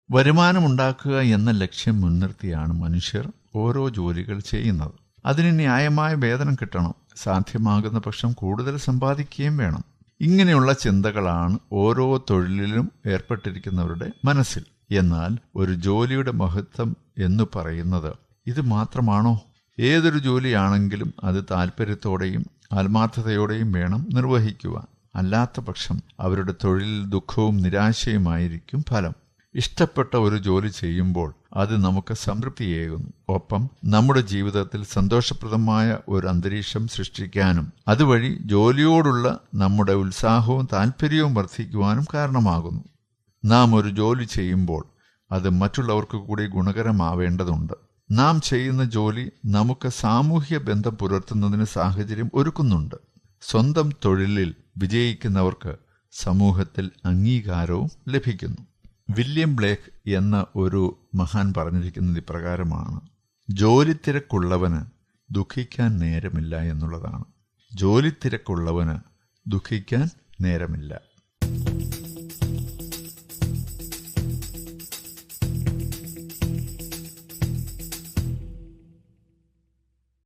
വരുമാനമുണ്ടാക്കുക എന്ന ലക്ഷ്യം മുൻനിർത്തിയാണ് മനുഷ്യർ ഓരോ ജോലികൾ ചെയ്യുന്നത്. അതിന് ന്യായമായ വേതനം കിട്ടണം, സാധ്യമാകുന്ന പക്ഷം കൂടുതൽ സമ്പാദിക്കുകയും വേണം. ഇങ്ങനെയുള്ള ചിന്തകളാണ് ഓരോ തൊഴിലിലും ഏർപ്പെട്ടിരിക്കുന്നവരുടെ മനസ്സിൽ. എന്നാൽ ഒരു ജോലിയുടെ മഹത്വം എന്ന് പറയുന്നത് ഇത് മാത്രമാണോ? ഏതൊരു ജോലിയാണെങ്കിലും അത് താല്പര്യത്തോടെയും ആത്മാർത്ഥതയോടെയും വേണം നിർവഹിക്കുവാൻ. അല്ലാത്ത പക്ഷം അവരുടെ തൊഴിലിൽ ദുഃഖവും നിരാശയുമായിരിക്കും ഫലം. ഇഷ്ടപ്പെട്ട ഒരു ജോലി ചെയ്യുമ്പോൾ അത് നമുക്ക് സംതൃപ്തിയേകുന്നു. ഒപ്പം നമ്മുടെ ജീവിതത്തിൽ സന്തോഷപ്രദമായ ഒരു അന്തരീക്ഷം സൃഷ്ടിക്കാനും അതുവഴി ജോലിയോടുള്ള നമ്മുടെ ഉത്സാഹവും താല്പര്യവും വർദ്ധിക്കുവാനും കാരണമാകുന്നു. നാം ഒരു ജോലി ചെയ്യുമ്പോൾ അത് മറ്റുള്ളവർക്ക് കൂടി ഗുണകരമാവേണ്ടതുണ്ട്. നാം ചെയ്യുന്ന ജോലി നമുക്ക് സാമൂഹ്യ ബന്ധം പുലർത്തുന്നതിന് സാഹചര്യം ഒരുക്കുന്നുണ്ട്. സ്വന്തം തൊഴിലിൽ വിജയിക്കുന്നവർക്ക് സമൂഹത്തിൽ അംഗീകാരവും ലഭിക്കുന്നു. വില്യം ബ്ലേക്ക് എന്ന ഒരു മഹാൻ പറഞ്ഞിരിക്കുന്നത് ഇപ്രകാരമാണ്: ജോലി തിരക്കുള്ളവന് ദുഃഖിക്കാൻ നേരമില്ല എന്നുള്ളതാണ്. ജോലി തിരക്കുള്ളവന് ദുഃഖിക്കാൻ നേരമില്ല.